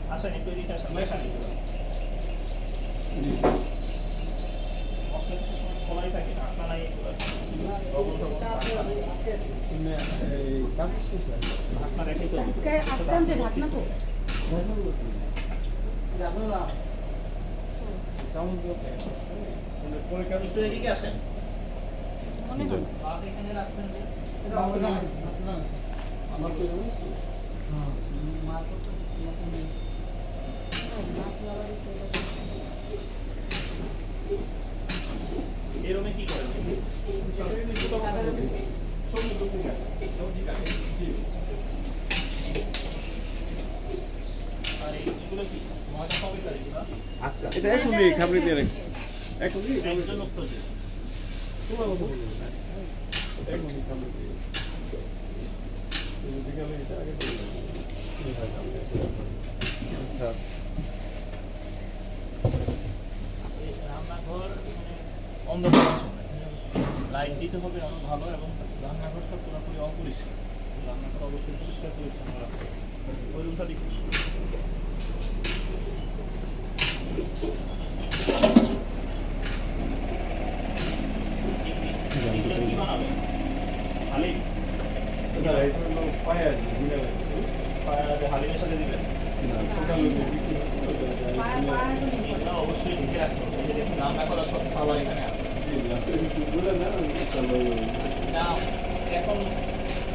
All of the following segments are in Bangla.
আসেন একটু এদিকে আসেন বসেন মশলা কিছু সময় খোলাই থাকে না আপনারা এগুলো ঢাকনা রেখে তো ঢাকনা তো একটু এদিকে আসেন মনে হয় ভাত এখানে রাখছেন যে আমার তো এই রুমে কি করেন আর এইগুলো কি ময়দা কবে তারিখ এগুলো আজকে এটা এখনই খাবরি দিয়ে রাখছি এখনই একজন লোক তো যে তোমার মতো বলবো না এখনই খাবরি দিয়ে বিকালে এটা আগে আচ্ছা এই রান্নাঘর অন্ধকার অঞ্চলে লাইট দিতে হবে অনেক ভালো এবং রান্নাঘরটা পুরোপুরি অপরিষ্কার রান্নাঘর অবশ্যই পরিষ্কার পরিচ্ছন্ন রাখতে হবে ওই রুমটা দেখুন এগুলো কি বানাবে হালিম এটা এটা হলো পায়া দিয়ে রাখছি হালিমের সাথে দিবেন না সকালে বিক্রি এগুলো অবশ্যই ঢেকে রাখতে হবে এই যে দেখুন রান্না করা সব খাবার এখানে আছে বলে না চলো না এখন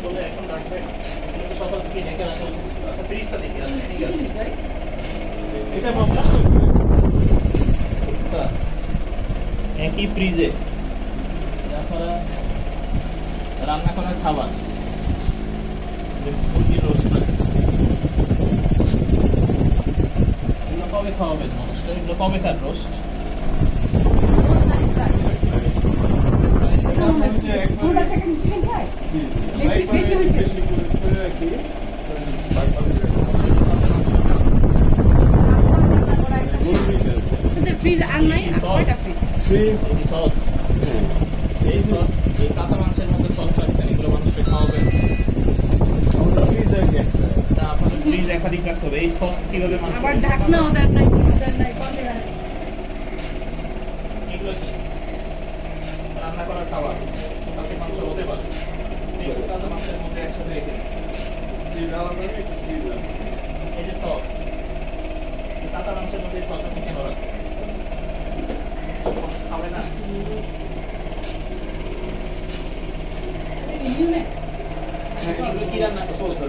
বলে এখন রাখবে না এগুলো তো সকাল থেকে ঢেকে রাখা উচিত ছিল। আচ্ছা ফ্রিজটা দেখি আছে ঠিক আছে এটা মশলা একই ফ্রিজে আপনারা রান্না করার খাবার মুরগির রোস্ট রাখছে এগুলো কবে খাওয়াবেন মানুষটা এগুলো কবে কার রোস্ট ফ্রিজ আর নাই কয়টা ফ্রিজ সস এই সস এই কাঁচা মাংসের মধ্যে সস রাখছেন এগুলো মানুষকে খাওয়াবেন না আপনাদের ফ্রিজ একাধিক রাখতে হবে এই সস কিভাবে মানুষ আবার ঢাকনা ওদের নাই কিছু দেন নাই কন্টেনার এগুলো কি রান্না করা খাবার কাঁচা মাংস হতে পারে এগুলো কাঁচা মাংসের মধ্যে একসাথে রেখে দিচ্ছি এই যে সস এই কাঁচা মাংসের মধ্যে সস আপনি কেন রাখবেন মানুষ খাবে না ইউনিট এগুলো কি রান্না করছে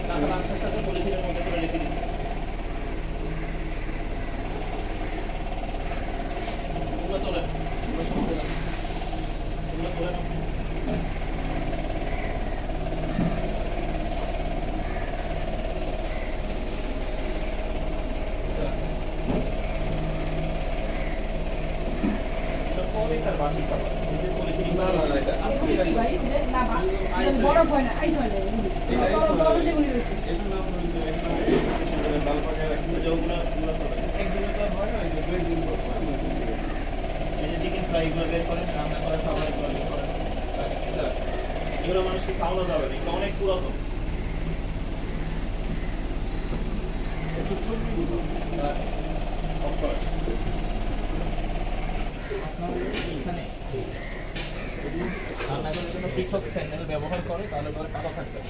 কাঁচা মাংসের সাথে পলিথিনের মধ্যে করে রেখে দিচ্ছি এগুলো তোলেন এগুলো সমুদ্র এগুলো তোলেন তার বাসি খাবার এই যে পলিথিন কি ভাই না বড় হয় না আইস হয় না বড় যেগুলি রয়েছে এই যে চিকেন ফ্রাই গুলো বের করেন রান্না করা খাবার এগুলো বের করেন এগুলো মানুষকে খাওয়ানো যাবে না এগুলো অনেক পুরাতন এখানে রান্নাঘরের জন্য পৃথক প্যানেল ব্যবহার করে তাহলে ধরে কালো থাকবে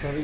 সরি